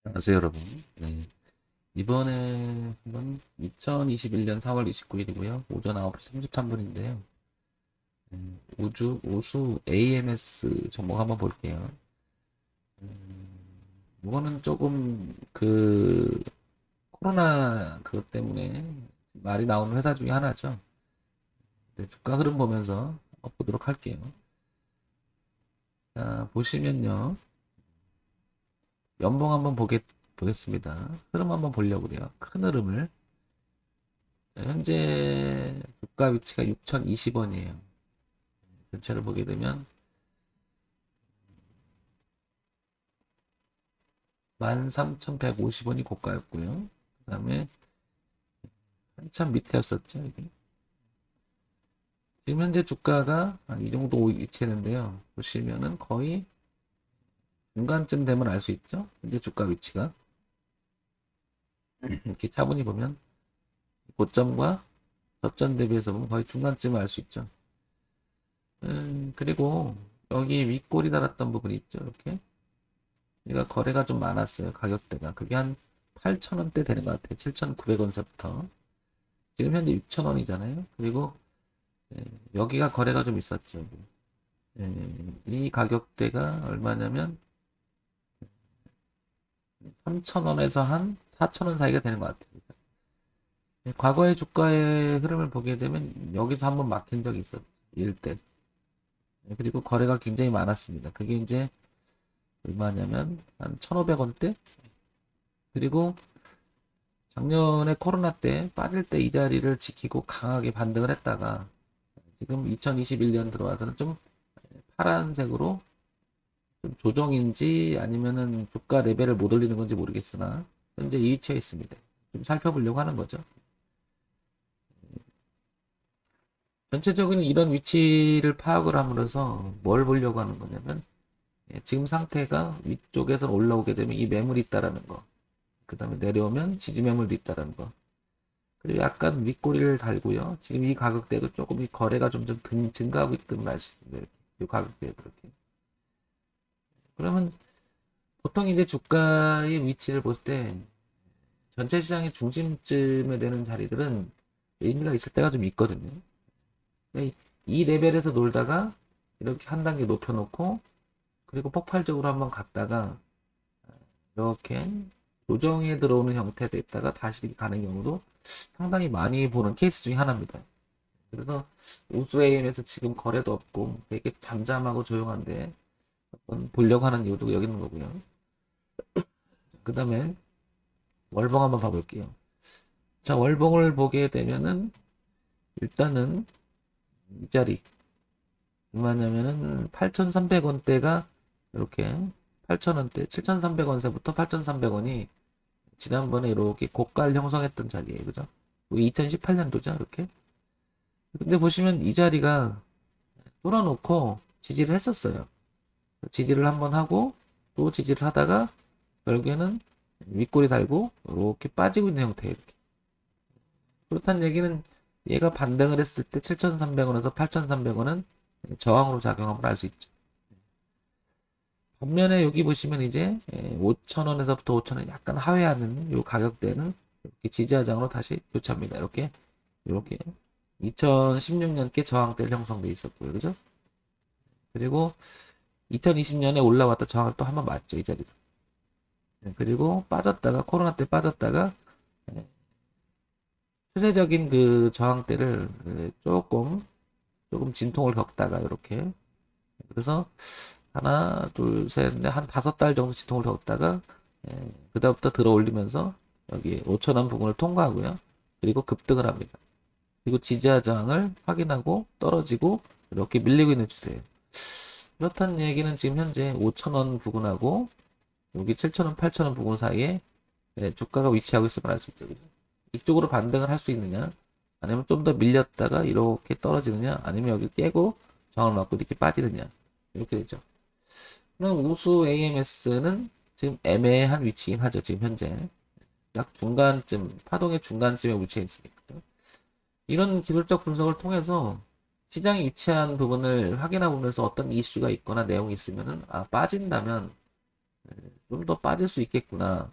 안녕하세요, 여러분. 네, 이번에 한번 2021년 4월 29일이고요. 오전 9시 33분인데요. 우수 AMS 종목 한번 볼게요. 이거는 조금 코로나 그것 때문에 말이 나오는 회사 중에 하나죠. 네, 주가 흐름 보면서 한번 보도록 할게요. 자, 보시면요. 연봉 한번 보겠습니다. 흐름 한번 보려고 그래요. 큰 흐름을. 현재 주가 위치가 6,020원이에요. 전체를 보게 되면 13,150원이 고가였고요. 그 다음에 한참 밑에였었죠. 여기. 지금 현재 주가가 이 정도 위치했는데요. 보시면은 거의 중간쯤 되면 알 수 있죠. 현재 주가 위치가. 이렇게 차분히 보면 고점과 저점 대비해서 보면 거의 중간쯤 알 수 있죠. 그리고 여기 윗골이 달았던 부분이 있죠. 이렇게. 얘가 거래가 좀 많았어요. 가격대가. 그게 한 8,000원대 되는 것 같아요. 7,900원서부터. 지금 현재 6,000원이잖아요. 그리고 여기가 거래가 좀 있었죠. 이 가격대가 얼마냐면 3,000원에서 한 4,000원 사이가 되는 것 같아요. 과거의 주가의 흐름을 보게 되면 여기서 한번 막힌 적이 있었죠. 일대. 그리고 거래가 굉장히 많았습니다. 그게 이제 얼마냐면 한 1,500원대? 그리고 작년에 코로나 때 빠질 때 이 자리를 지키고 강하게 반등을 했다가 지금 2021년 들어와서는 좀 파란색으로 좀 조정인지 아니면은 주가 레벨을 못 올리는 건지 모르겠으나 현재 이 위치에 있습니다. 좀 살펴보려고 하는 거죠. 전체적인 이런 위치를 파악을 함으로써 뭘 보려고 하는 거냐면 지금 상태가 위쪽에서 올라오게 되면 이 매물이 있다라는 거. 그 다음에 내려오면 지지 매물도 있다라는 거. 그리고 약간 윗꼬리를 달고요. 지금 이 가격대도 조금 이 거래가 점점 증가하고 있다는 걸 알 수 있습니다. 이렇게. 이 가격대에 그렇게. 그러면 보통 이제 주가의 위치를 볼 때 전체 시장의 중심쯤에 되는 자리들은 의미가 있을 때가 좀 있거든요. 이 레벨에서 놀다가 이렇게 한 단계 높여놓고 그리고 폭발적으로 한번 갔다가 이렇게 조정에 들어오는 형태도 있다가 다시 가는 경우도 상당히 많이 보는 케이스 중에 하나입니다. 그래서 우수AM에서 지금 거래도 없고 되게 잠잠하고 조용한데 한번 보려고 하는 이유도 여기 있는 거고요. 그 다음에 월봉 한번 봐볼게요. 자, 월봉을 보게 되면은 일단은 이 자리 얼마냐면은 8,300원대가 이렇게 8,000원대 7,300원세부터 8,300원이 지난번에 이렇게 고가를 형성했던 자리예요. 그죠? 2018년도죠. 이렇게. 근데 보시면 이 자리가 뚫어놓고 지지를 했었어요. 지지를 한번 하고 또 지지를 하다가 결국에는 윗골이 달고 이렇게 빠지고 있는 형태예요. 이렇게. 그렇다는 얘기는 얘가 반등을 했을 때 7,300원에서 8,300원은 저항으로 작용함을 알 수 있죠. 반면에 여기 보시면 이제 5,000원에서부터 5,000원 약간 하회하는 이 가격대는 이렇게 지지하장으로 다시 교차합니다. 이렇게 2016년께 저항대를 형성돼 있었고요. 그죠? 그리고 2020년에 올라왔다 저항을 또 한번 맞죠. 이 자리에서. 그리고 빠졌다가 코로나 때 빠졌다가 예, 추세적인 그 저항대를 조금 진통을 겪다가 이렇게 그래서 하나 둘셋넷한 5달 정도 진통을 겪다가 그다음부터 들어 올리면서 여기 5천원 부분을 통과하고요. 그리고 급등을 합니다. 그리고 지지하 저항을 확인하고 떨어지고 이렇게 밀리고 있는 추세예요. 그렇다는 얘기는 지금 현재 5천원 부근하고 여기 7천원, 8천원 부근 사이에 주가가 위치하고 있음을 알 수 있죠. 그죠? 이쪽으로 반등을 할 수 있느냐, 아니면 좀 더 밀렸다가 이렇게 떨어지느냐, 아니면 여기 깨고 저항을 맞고 이렇게 빠지느냐, 이렇게 되죠. 그럼 우수 AMS는 지금 애매한 위치긴 하죠. 지금 현재 딱 중간쯤, 파동의 중간쯤에 위치해 있으니까. 이런 기술적 분석을 통해서 시장이 위치한 부분을 확인해 보면서 어떤 이슈가 있거나 내용이 있으면은 빠진다면 좀 더 빠질 수 있겠구나.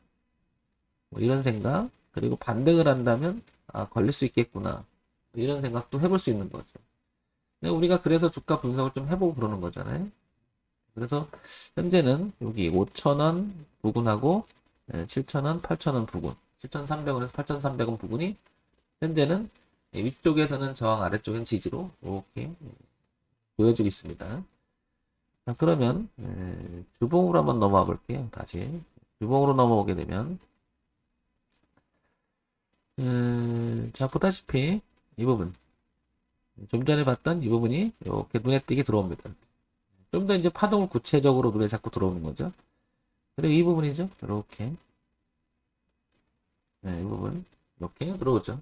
뭐 이런 생각. 그리고 반등을 한다면, 아, 걸릴 수 있겠구나. 뭐 이런 생각도 해볼 수 있는 거죠. 근데 우리가 그래서 주가 분석을 좀 해보고 그러는 거잖아요. 그래서 현재는 여기 5,000원 부근하고 7,000원, 8,000원 부근, 7,300원에서 8,300원 부근이 현재는 위쪽에서는 저항, 아래쪽엔 지지로 이렇게 보여주고 있습니다. 자, 그러면 주봉으로 한번 넘어와 볼게요. 다시 주봉으로 넘어오게 되면 자, 보다시피 이 부분 좀 전에 봤던 이 부분이 이렇게 눈에 띄게 들어옵니다. 좀 더 이제 파동을 구체적으로 눈에 자꾸 들어오는 거죠. 그리고 이 부분이죠. 이렇게 이 부분 이렇게 들어오죠.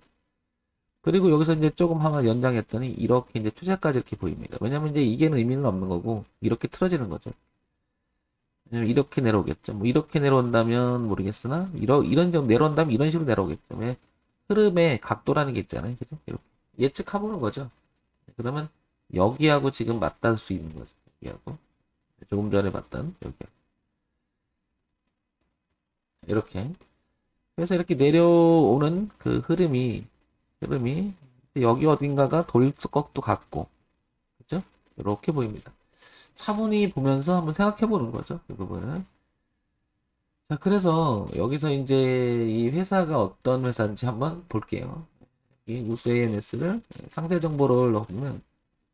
그리고 여기서 이제 조금 하나 연장했더니 이렇게 이제 추세까지 이렇게 보입니다. 왜냐면 이제 이게 의미는 없는 거고 이렇게 틀어지는 거죠. 왜냐면 이렇게 내려오겠죠. 뭐 이렇게 내려온다면 모르겠으나 이런 정도 내려온다면 이런 식으로 내려오겠죠. 왜? 흐름의 각도라는 게 있잖아요. 그죠? 이렇게 예측해보는 거죠. 그러면 여기하고 지금 맞닿을 수 있는 거죠. 여기하고 조금 전에 봤던 여기 이렇게 그래서 이렇게 내려오는 그 흐름이 여기 어딘가가 돌 것도 같고 그죠? 이렇게 보입니다. 차분히 보면서 한번 생각해 보는 거죠. 이 부분은. 자, 그래서 여기서 이제 이 회사가 어떤 회사인지 한번 볼게요. 이 우수 AMS를 상세 정보를 넣으면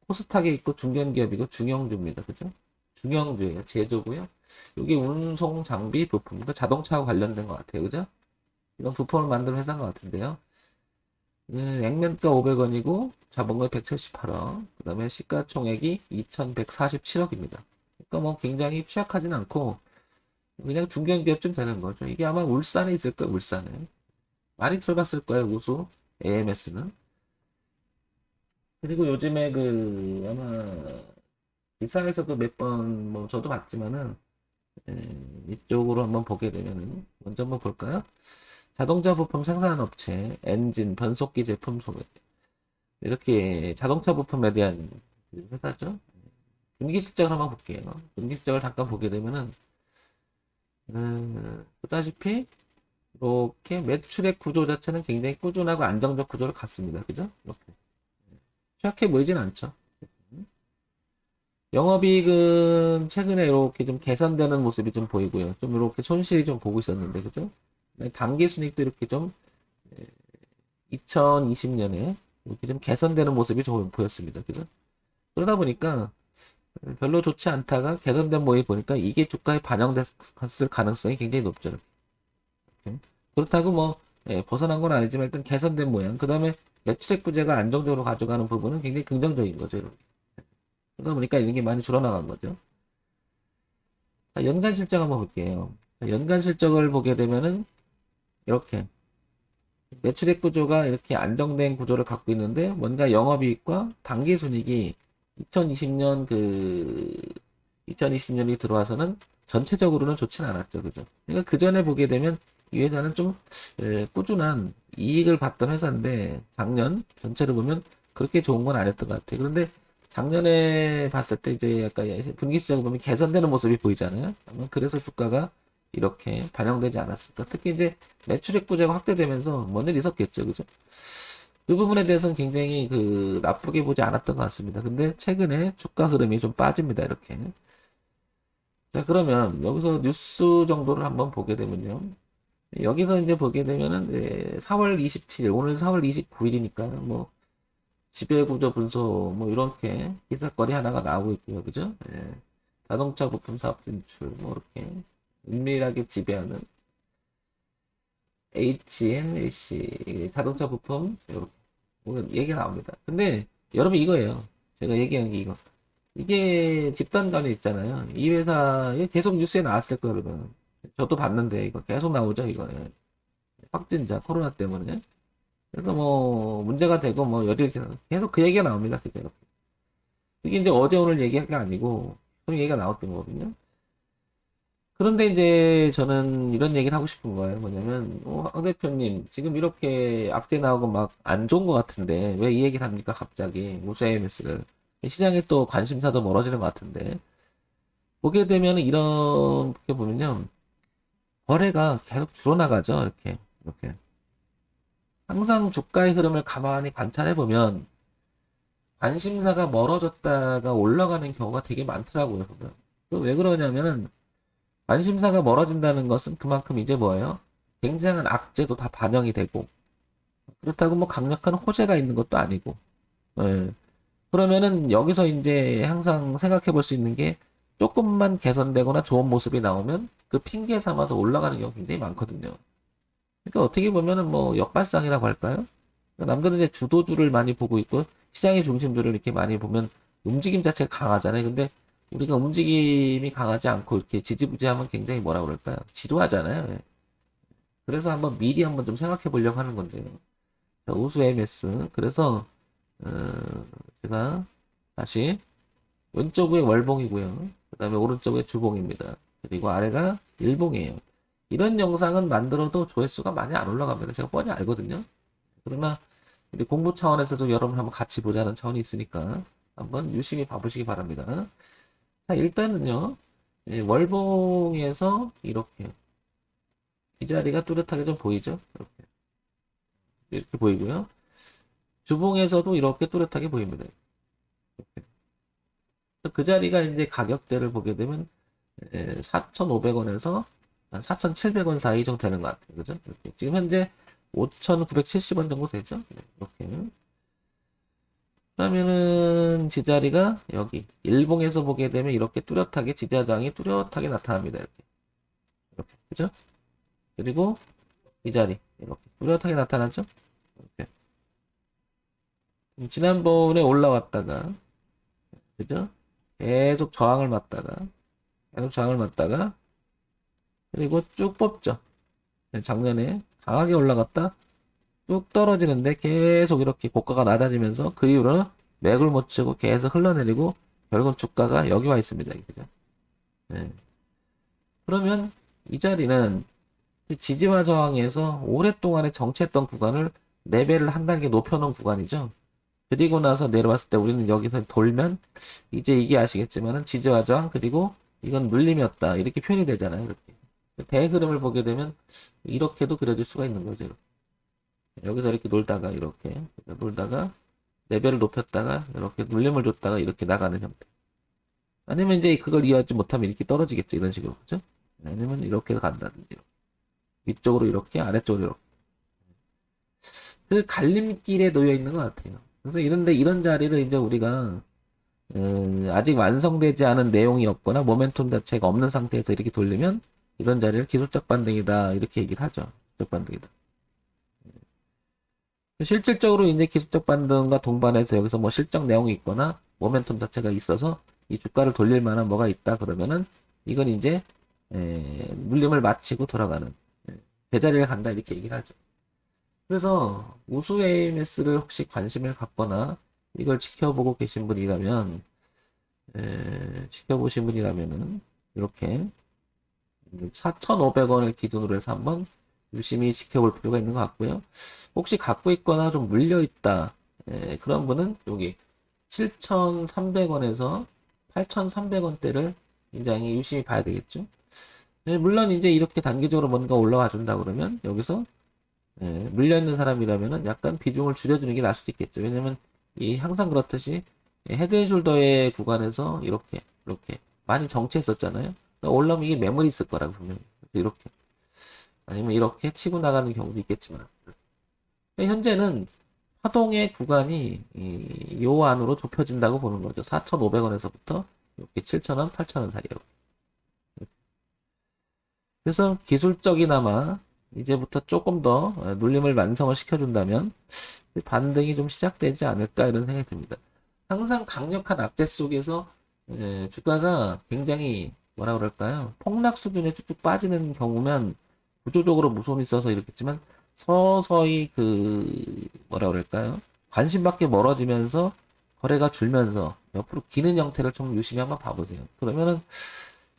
코스닥에 있고 중견기업이고 중형주입니다. 그죠? 중형주예요. 제조고요. 이게 운송 장비 부품, 그러니까 자동차와 관련된 것 같아요. 그죠? 이런 부품을 만드는 회사인 것 같은데요. 액면가 500원이고 자본금 178억, 그 다음에 시가총액이 2147억입니다. 그러니까 뭐 굉장히 취약하진 않고 그냥 중견기업쯤 되는 거죠. 이게 아마 울산에 있을 거예요. 울산에 많이 들어봤을 거예요. 우수 AMS는. 그리고 요즘에 그 아마 일상에서도 몇 번 뭐 저도 봤지만은 이쪽으로 한번 보게 되면은 먼저 한번 볼까요? 자동차 부품 생산한 업체, 엔진, 변속기 제품 소매 이렇게 자동차 부품에 대한 그 회사죠. 분기 실적을 한번 볼게요. 분기 실적을 잠깐 보게 되면은 보다시피 이렇게 매출액 구조 자체는 굉장히 꾸준하고 안정적 구조를 갖습니다. 그죠? 이렇게 취약해 보이진 않죠. 영업이익은 최근에 이렇게 좀 개선되는 모습이 좀 보이고요. 좀 이렇게 손실이 좀 보고 있었는데, 그죠? 당기 순이익도 이렇게 좀 2020년에 이렇게 좀 개선되는 모습이 좀 보였습니다. 그죠? 그러다 보니까 별로 좋지 않다가 개선된 모습 보니까 이게 주가에 반영됐을 가능성이 굉장히 높죠. 이렇게. 그렇다고 뭐 벗어난 건 아니지만 일단 개선된 모양. 그 다음에 매출액 부재가 안정적으로 가져가는 부분은 굉장히 긍정적인 거죠. 이렇게. 그러다 보니까 이런 게 많이 줄어나간 거죠. 자, 연간 실적 한번 볼게요. 자, 연간 실적을 보게 되면은 이렇게 매출액 구조가 이렇게 안정된 구조를 갖고 있는데 뭔가 영업이익과 당기순이익이 2020년 2020년이 들어와서는 전체적으로는 좋지는 않았죠. 그죠? 그러니까 그 전에 보게 되면 이 회사는 좀 꾸준한 이익을 봤던 회사인데 작년 전체를 보면 그렇게 좋은 건 아니었던 것 같아요. 그런데 작년에 봤을 때 이제 약간 분기 시작을 보면 개선되는 모습이 보이잖아요. 아마 그래서 주가가 이렇게 반영되지 않았을까. 특히 이제 매출액 부재가 확대되면서 뭔 일 있었겠죠. 그죠? 그 부분에 대해서는 굉장히 나쁘게 보지 않았던 것 같습니다. 근데 최근에 주가 흐름이 좀 빠집니다. 이렇게. 자, 그러면 여기서 뉴스 정도를 한번 보게 되면요. 여기서 이제 보게 되면은 4월 27일, 오늘 4월 29일이니까 뭐 지배구조 분석 뭐 이렇게 기사거리 하나가 나오고 있고요. 그죠? 자동차 부품 사업 진출 뭐 이렇게 은밀하게 지배하는 HNAC 자동차 부품 이렇게 뭐 얘기가 나옵니다. 근데 여러분 이거예요. 제가 얘기한 게 이거. 이게 집단관리 있잖아요. 이 회사에 계속 뉴스에 나왔을 거예요, 여러분. 저도 봤는데 이거 계속 나오죠, 이거. 확진자 코로나 때문에. 그래서 뭐 문제가 되고 뭐 여러 계속 그 얘기가 나옵니다. 그대로. 이게 이제 어제 오늘 얘기가 아니고 좀 얘기가 나왔던 거거든요. 그런데 이제 저는 이런 얘기를 하고 싶은 거예요. 뭐냐면, 황 대표님, 지금 이렇게 악재 나오고 막 안 좋은 것 같은데, 왜 이 얘기를 합니까? 갑자기. 우수 AMS를. 시장에 또 관심사도 멀어지는 것 같은데. 보게 되면 이렇게 보면요. 거래가 계속 줄어나가죠. 이렇게. 항상 주가의 흐름을 가만히 관찰해 보면 관심사가 멀어졌다가 올라가는 경우가 되게 많더라고요. 왜 그러냐면은 관심사가 멀어진다는 것은 그만큼 이제 뭐예요? 굉장한 악재도 다 반영이 되고 그렇다고 뭐 강력한 호재가 있는 것도 아니고 예. 그러면은 여기서 이제 항상 생각해 볼 수 있는 게 조금만 개선되거나 좋은 모습이 나오면 그 핑계 삼아서 올라가는 경우가 굉장히 많거든요. 그러니까 어떻게 보면은 뭐 역발상이라고 할까요? 그러니까 남들은 이제 주도주를 많이 보고 있고 시장의 중심주를 이렇게 많이 보면 움직임 자체가 강하잖아요. 근데 우리가 움직임이 강하지 않고 이렇게 지지부진하면 굉장히 뭐라 그럴까요? 지루하잖아요. 예. 그래서 한번 미리 한번 좀 생각해 보려고 하는 건데요. 자, 우수 MS. 그래서 어, 제가 다시 왼쪽에 월봉이고요. 그 다음에 오른쪽에 주봉입니다. 그리고 아래가 일봉이에요. 이런 영상은 만들어도 조회수가 많이 안 올라갑니다. 제가 뻔히 알거든요. 그러나 우리 공부 차원에서도 여러분 한번 같이 보자는 차원이 있으니까 한번 유심히 봐보시기 바랍니다. 자, 일단은요, 월봉에서 이렇게 이 자리가 뚜렷하게 좀 보이죠? 이렇게 보이고요. 주봉에서도 이렇게 뚜렷하게 보입니다. 이렇게. 그 자리가 이제 가격대를 보게 되면 4,500원에서 한 4,700원 사이 정도 되는 것 같아요. 그죠? 이렇게. 지금 현재 5,970원 정도 되죠? 네, 이렇게. 그러면은 지자리가 여기 일봉에서 보게 되면 이렇게 뚜렷하게 지지하장이 뚜렷하게 나타납니다. 이렇게. 그죠? 그리고 이 자리 이렇게 뚜렷하게 나타나죠? 이렇게. 지난번에 올라왔다가 그죠? 계속 저항을 맞다가 그리고 쭉 뽑죠. 작년에 강하게 올라갔다 쭉 떨어지는데 계속 이렇게 고가가 낮아지면서 그 이후로는 맥을 못 치고 계속 흘러내리고 결국 주가가 여기 와 있습니다. 그죠? 네. 그러면 이 자리는 지지와 저항에서 오랫동안에 정체했던 구간을 4배를 한 단계 높여놓은 구간이죠. 그리고 나서 내려왔을 때 우리는 여기서 돌면 이제 이게 아시겠지만은 지지와 저항 그리고 이건 눌림이었다 이렇게 표현이 되잖아요. 이렇게 대흐름을 보게 되면 이렇게도 그려질 수가 있는 거죠. 이렇게. 여기서 이렇게 놀다가 레벨을 높였다가 이렇게 눌림을 줬다가 이렇게 나가는 형태. 아니면 이제 그걸 이해하지 못하면 이렇게 떨어지겠죠. 이런 식으로 그죠? 아니면 이렇게 간다든지 위쪽으로 이렇게 아래쪽으로 이렇게. 그 갈림길에 놓여 있는 것 같아요. 그래서 이런 자리를 이제 우리가 아직 완성되지 않은 내용이 없거나 모멘텀 자체가 없는 상태에서 이렇게 돌리면 이런 자리를 기술적 반등이다 이렇게 얘기를 하죠. 기술적 반등이다. 실질적으로 이제 기술적 반등과 동반해서 여기서 뭐 실적 내용이 있거나 모멘텀 자체가 있어서 이 주가를 돌릴 만한 뭐가 있다 그러면은 이건 이제 눌림을 마치고 돌아가는 제자리를 간다 이렇게 얘기를 하죠. 그래서 우수 AMS를 혹시 관심을 갖거나 이걸 지켜보고 계신 분이라면 지켜보신 분이라면은 이렇게 4,500원을 기준으로 해서 한번 유심히 지켜볼 필요가 있는 것 같고요. 혹시 갖고 있거나 좀 물려 있다 그런 분은 여기 7,300원에서 8,300원대를 굉장히 유심히 봐야 되겠죠. 물론 이제 이렇게 단기적으로 뭔가 올라와 준다 그러면 여기서 물려 있는 사람이라면은 약간 비중을 줄여주는 게 나을 수도 있겠죠. 왜냐면 이 항상 그렇듯이 헤드앤숄더의 구간에서 이렇게 많이 정체했었잖아요. 그러니까 올라오면 이게 매물이 있을 거라고 분명히 이렇게 아니면 이렇게 치고 나가는 경우도 있겠지만 현재는 파동의 구간이 요 안으로 좁혀진다고 보는 거죠. 4,500원에서부터 이렇게 7,000원, 8,000원 사이로. 그래서 기술적이나마 이제부터 조금 더 눌림을 완성을 시켜준다면 반등이 좀 시작되지 않을까 이런 생각이 듭니다. 항상 강력한 악재 속에서 주가가 굉장히 뭐라 그럴까요? 폭락 수준에 쭉쭉 빠지는 경우면 구조적으로 무서움이 있어서 이렇겠지만 서서히 그 뭐라 그럴까요? 관심밖에 멀어지면서 거래가 줄면서 옆으로 기는 형태를 좀 유심히 한번 봐보세요. 그러면은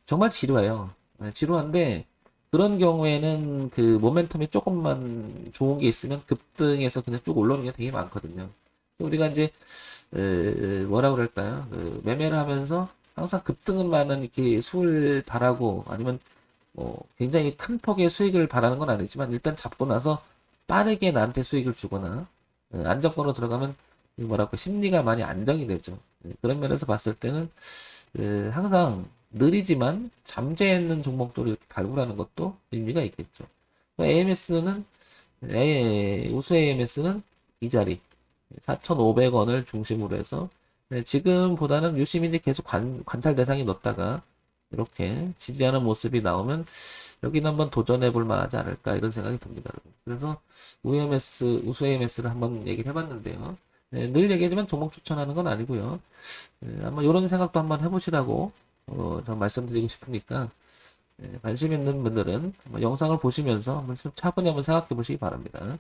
정말 지루해요. 지루한데 그런 경우에는 그 모멘텀이 조금만 좋은 게 있으면 급등해서 그냥 쭉 올라오는 게 되게 많거든요. 우리가 이제 뭐라 그럴까요? 그 매매를 하면서 항상 급등은만은 이렇게 수익을 바라고 아니면 굉장히 큰 폭의 수익을 바라는 건 아니지만 일단 잡고 나서 빠르게 나한테 수익을 주거나 안정권으로 들어가면 이 뭐랄까 심리가 많이 안정이 되죠. 그런 면에서 봤을 때는 항상 느리지만 잠재해 있는 종목들을 이렇게 발굴하는 것도 의미가 있겠죠. AMS는 우수 AMS는 이 자리 4,500원을 중심으로 해서 지금보다는 유심히 이제 계속 관찰 대상이 넣다가 이렇게 지지하는 모습이 나오면 여기는 한번 도전해 볼 만하지 않을까 이런 생각이 듭니다. 그래서 우수 AMS를 한번 얘기를 해봤는데요. 늘 얘기하지만 종목 추천하는 건 아니고요. 한번 이런 생각도 한번 해보시라고 좀 말씀드리고 싶으니까 관심 있는 분들은 한번 영상을 보시면서 한번 차분히 한번 생각해 보시기 바랍니다.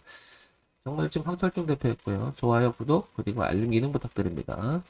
정말 지금 황철중 대표였고요. 좋아요, 구독, 그리고 알림 기능 부탁드립니다.